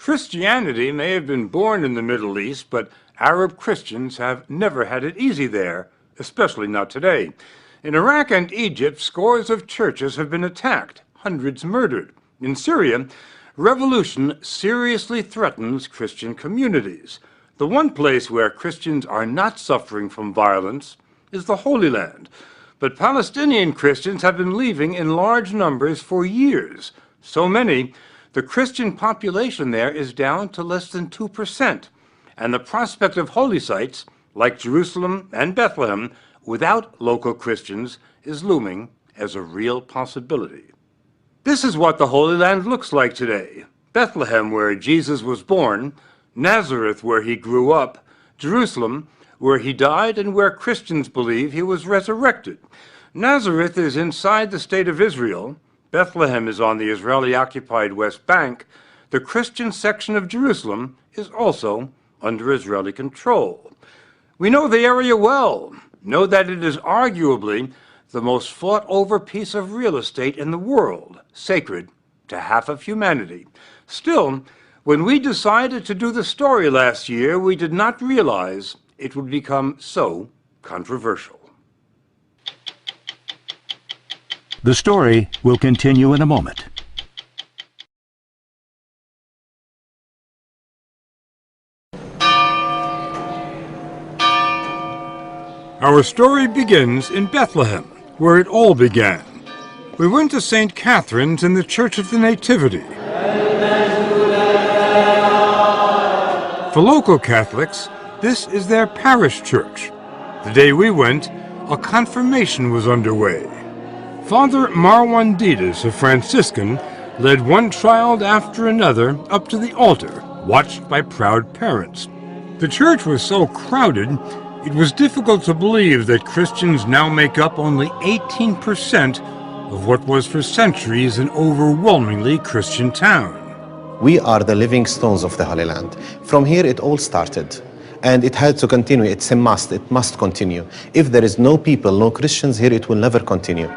Christianity may have been born in the Middle East, but Arab Christians have never had it easy there, especially not today. In Iraq and Egypt, scores of churches have been attacked, hundreds murdered. In Syria, revolution seriously threatens Christian communities. The one place where Christians are not suffering from violence is the Holy Land. But Palestinian Christians have been leaving in large numbers for years. So many, the Christian population there is down to less than 2%. And the prospect of holy sites, like Jerusalem and Bethlehem, without local Christians is looming as a real possibility. This is what the Holy Land looks like today. Bethlehem, where Jesus was born, Nazareth, where he grew up, Jerusalem, where he died and where Christians believe he was resurrected. Nazareth is inside the state of Israel. Bethlehem is on the Israeli-occupied West Bank. The Christian section of Jerusalem is also under Israeli control. We know the area well, know that it is arguably the most fought-over piece of real estate in the world, sacred to half of humanity. Still, when we decided to do the story last year, we did not realize it would become so controversial. The story will continue in a moment. Our story begins in Bethlehem, where it all began. We went to St. Catherine's in the Church of the Nativity. For local Catholics, this is their parish church. The day we went, a confirmation was underway. Father Marwan Didas, a Franciscan, led one child after another up to the altar, watched by proud parents. The church was so crowded, it was difficult to believe that Christians now make up only 18% of what was for centuries an overwhelmingly Christian town. We are the living stones of the Holy Land. From here it all started. And it had to continue. It's a must. It must continue. If there is no people, no Christians here, it will never continue.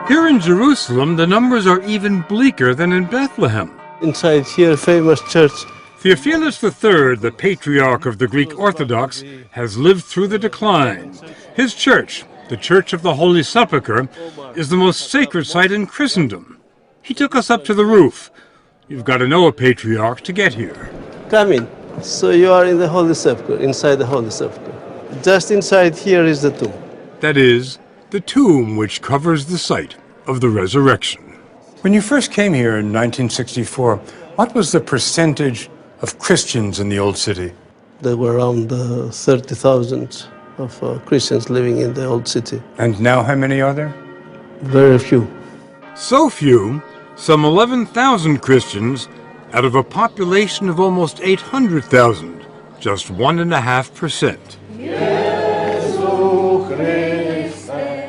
Here in Jerusalem, the numbers are even bleaker than in Bethlehem. Inside here, famous church. Theophilus III, the patriarch of the Greek Orthodox, has lived through the decline. His church, the Church of the Holy Sepulchre, is the most sacred site in Christendom. He took us up to the roof. You've got to know a patriarch to get here. Come in. So you are in the Holy Sepulchre, inside the Holy Sepulchre. Just inside here is the tomb. That is, the tomb which covers the site of the resurrection. When you first came here in 1964, what was the percentage of Christians in the old city? There were around 30,000 of Christians living in the old city. And now how many are there? Very few. So few, some 11,000 Christians out of a population of almost 800,000, just 1.5%.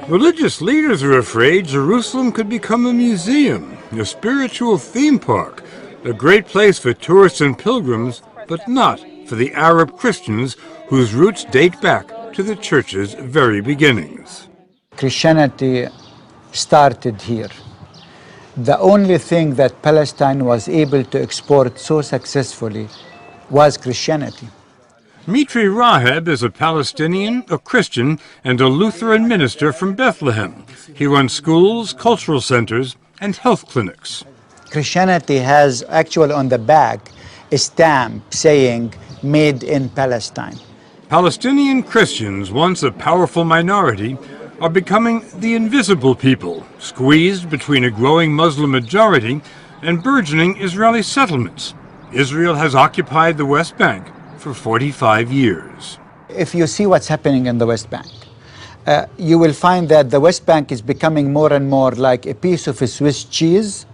Religious leaders are afraid Jerusalem could become a museum, a spiritual theme park, a great place for tourists and pilgrims, but not for the Arab Christians whose roots date back to the church's very beginnings. Christianity started here. The only thing that Palestine was able to export so successfully was Christianity. Mitri Raheb is a Palestinian, a Christian, and a Lutheran minister from Bethlehem. He runs schools, cultural centers, and health clinics. Christianity has actually on the back a stamp saying, "Made in Palestine." Palestinian Christians, once a powerful minority, are becoming the invisible people, squeezed between a growing Muslim majority and burgeoning Israeli settlements. Israel has occupied the West Bank for 45 years. If you see what's happening in the West Bank, you will find that the West Bank is becoming more and more like a piece of a Swiss cheese,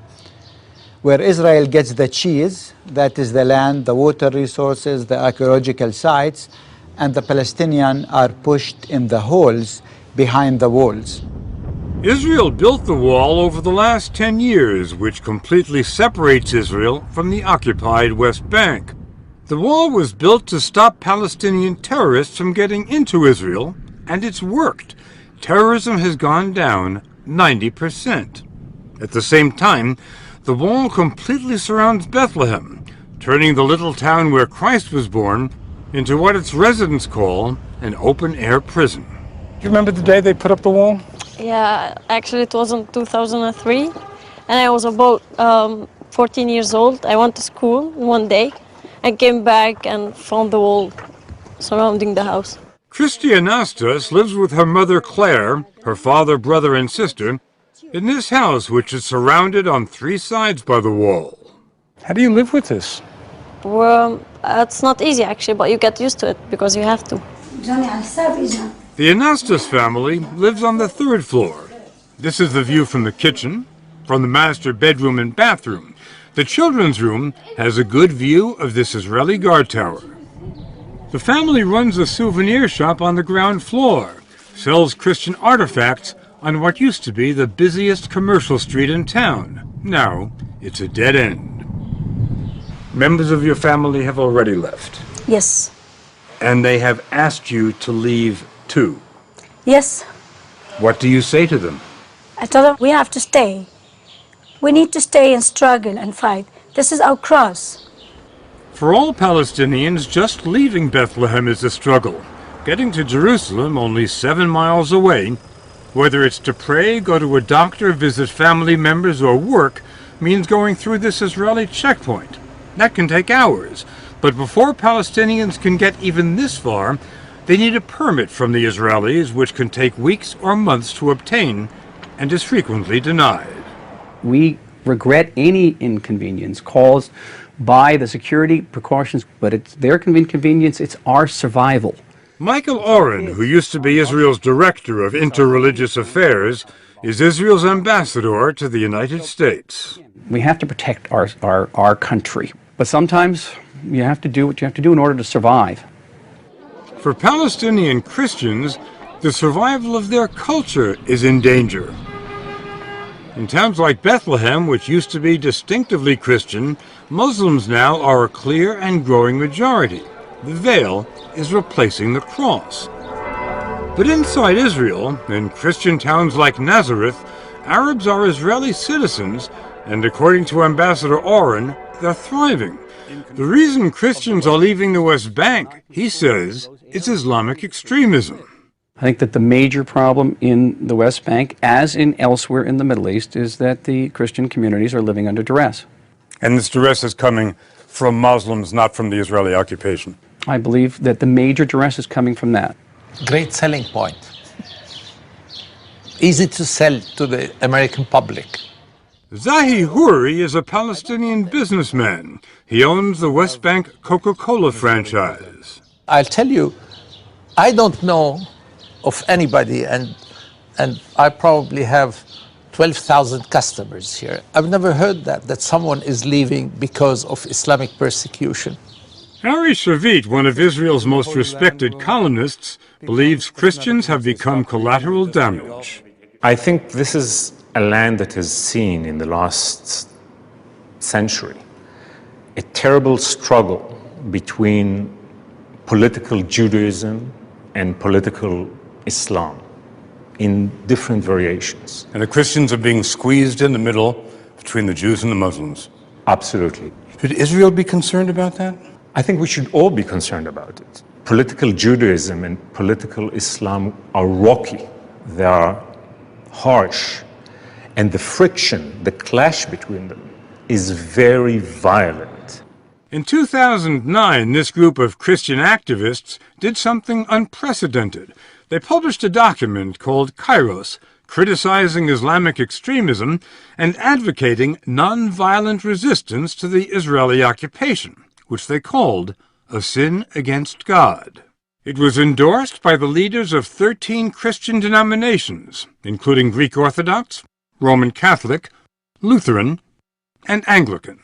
where Israel gets the cheese, that is the land, the water resources, the archaeological sites, and the Palestinians are pushed in the holes behind the walls. Israel built the wall over the last 10 years, which completely separates Israel from the occupied West Bank. The wall was built to stop Palestinian terrorists from getting into Israel, and it's worked. Terrorism has gone down 90%. At the same time, the wall completely surrounds Bethlehem, turning the little town where Christ was born into what its residents call an open-air prison. Do you remember the day they put up the wall? Yeah, actually it was in 2003, and I was about 14 years old. I went to school one day and came back and found the wall surrounding the house. Christy Anastas lives with her mother Claire, her father, brother, and sister in this house, which is surrounded on 3 sides by the wall. How do you live with this? Well, it's not easy actually, but you get used to it because you have to. The Anastas family lives on the 3rd floor. This is the view from the kitchen, from the master bedroom and bathroom. The children's room has a good view of this Israeli guard tower. The family runs a souvenir shop on the ground floor, sells Christian artifacts on what used to be the busiest commercial street in town. Now, it's a dead end. Members of your family have already left, Yes. and they have asked you to leave too. Yes. What do you say to them? I told them we have to stay. We need to stay and struggle and fight. This is our cross. For all Palestinians, just leaving Bethlehem is a struggle. Getting to Jerusalem, only 7 miles away, whether it's to pray, go to a doctor, visit family members, or work, means going through this Israeli checkpoint. That can take hours. But before Palestinians can get even this far, they need a permit from the Israelis, which can take weeks or months to obtain and is frequently denied. We regret any inconvenience caused by the security precautions, but it's their inconvenience, it's our survival. Michael Oren, who used to be Israel's director of interreligious affairs, is Israel's ambassador to the United States. We have to protect our country, but sometimes you have to do what you have to do in order to survive. For Palestinian Christians, the survival of their culture is in danger. In towns like Bethlehem, which used to be distinctively Christian, Muslims now are a clear and growing majority. The veil is replacing the cross. But inside Israel, in Christian towns like Nazareth, Arabs are Israeli citizens, and according to Ambassador Oren, they're thriving. The reason Christians are leaving the West Bank, he says, is Islamic extremism. I think that the major problem in the West Bank, as in elsewhere in the Middle East, is that the Christian communities are living under duress. And this duress is coming from Muslims, not from the Israeli occupation. I believe that the major duress is coming from that. Great selling point. Easy to sell to the American public. Zahi Houri is a Palestinian businessman. He owns the West Bank Coca-Cola franchise. I'll tell you, I don't know of anybody, and I probably have 12,000 customers here. I've never heard that someone is leaving because of Islamic persecution. Harry Shavit, one of Israel's most respected columnists, believes Christians have become collateral damage. I think this is a land that has seen in the last century a terrible struggle between political Judaism and political Islam in different variations. And the Christians are being squeezed in the middle between the Jews and the Muslims. Absolutely. Should Israel be concerned about that? I think we should all be concerned about it. Political Judaism and political Islam are rocky. They are harsh. And the friction, the clash between them is very violent. In 2009, this group of Christian activists did something unprecedented. They published a document called Kairos, criticizing Islamic extremism and advocating nonviolent resistance to the Israeli occupation, which they called a sin against God. It was endorsed by the leaders of 13 Christian denominations, including Greek Orthodox, Roman Catholic, Lutheran, and Anglican.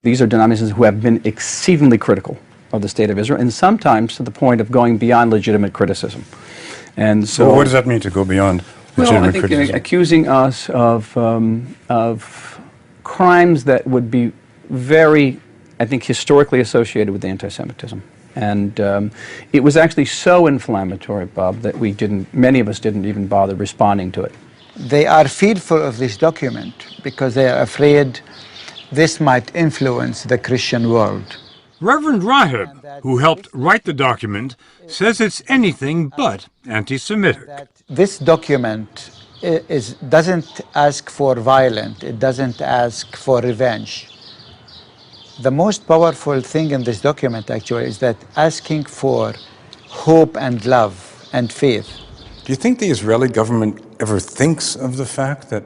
These are denominations who have been exceedingly critical of the state of Israel, and sometimes to the point of going beyond legitimate criticism. And so, what does that mean, to go beyond legitimate criticism? Accusing us of crimes that would be very, I think, historically associated with anti-Semitism. And it was actually so inflammatory, Bob, that many of us didn't even bother responding to it. They are fearful of this document because they are afraid this might influence the Christian world. Reverend Raheb, who helped write the document, says it's anything but anti-Semitic. This document doesn't ask for violence, it doesn't ask for revenge. The most powerful thing in this document actually is that asking for hope and love and faith. Do you think the Israeli government ever thinks of the fact that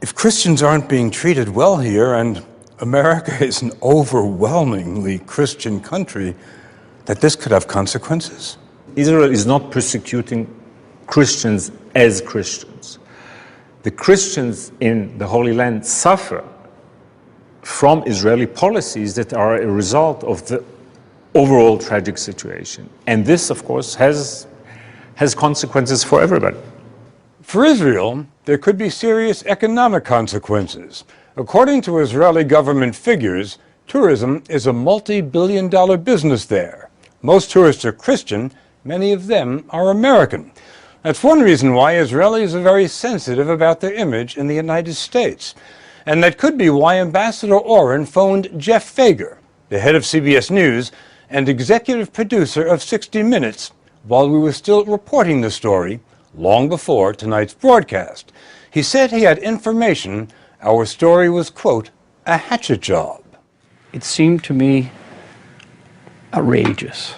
if Christians aren't being treated well here, and America is an overwhelmingly Christian country, that this could have consequences? Israel is not persecuting Christians as Christians. The Christians in the Holy Land suffer from Israeli policies that are a result of the overall tragic situation. And this, of course, has consequences for everybody. For Israel, there could be serious economic consequences. According to Israeli government figures, tourism is a multi-billion-dollar business there. Most tourists are Christian, many of them are American. That's one reason why Israelis are very sensitive about their image in the United States. And that could be why Ambassador Oren phoned Jeff Fager, the head of CBS News and executive producer of 60 Minutes, while we were still reporting the story, long before tonight's broadcast. He said he had information our story was, quote, a hatchet job. It seemed to me outrageous,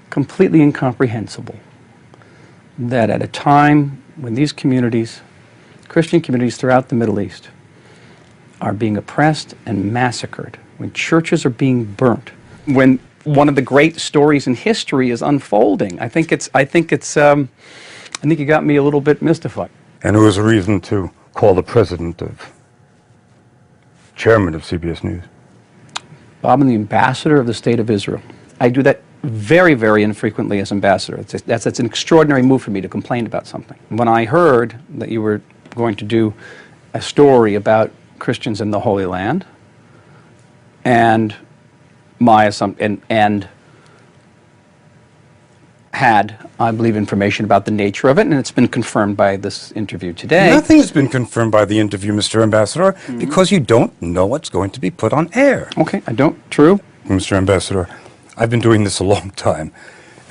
completely incomprehensible, that at a time when these communities, Christian communities throughout the Middle East, are being oppressed and massacred, when churches are being burnt, when one of the great stories in history is unfolding, I think you got me a little bit mystified. And it was a reason to call the chairman of CBS News. Bob, I'm the ambassador of the State of Israel. I do that very, very infrequently as ambassador. That's an extraordinary move for me to complain about something. When I heard that you were going to do a story about Christians in the Holy Land, and my assumption, and had, I believe, information about the nature of it, and it's been confirmed by this interview today. Nothing has been confirmed by the interview, Mr. Ambassador, because you don't know what's going to be put on air. Okay, I don't. True. Mr. Ambassador, I've been doing this a long time,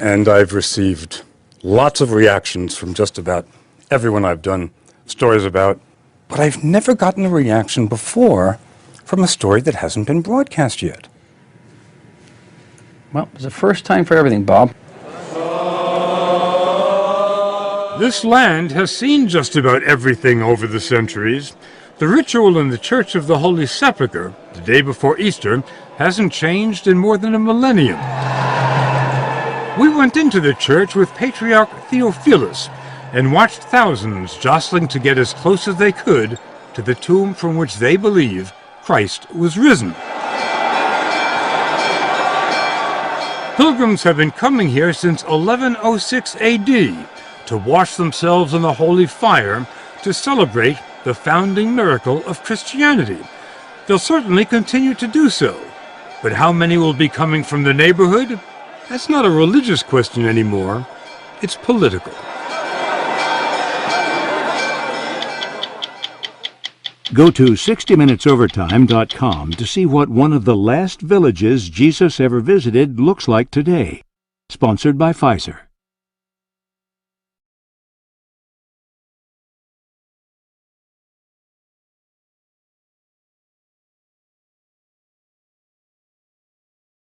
and I've received lots of reactions from just about everyone I've done stories about, but I've never gotten a reaction before from a story that hasn't been broadcast yet. Well, it's the first time for everything, Bob. This land has seen just about everything over the centuries. The ritual in the Church of the Holy Sepulchre, the day before Easter, hasn't changed in more than a millennium. We went into the church with Patriarch Theophilus and watched thousands jostling to get as close as they could to the tomb from which they believe Christ was risen. Pilgrims have been coming here since 1106 AD to wash themselves in the holy fire to celebrate the founding miracle of Christianity. They'll certainly continue to do so. But how many will be coming from the neighborhood? That's not a religious question anymore. It's political. Go to 60minutesovertime.com to see what one of the last villages Jesus ever visited looks like today. Sponsored by Pfizer.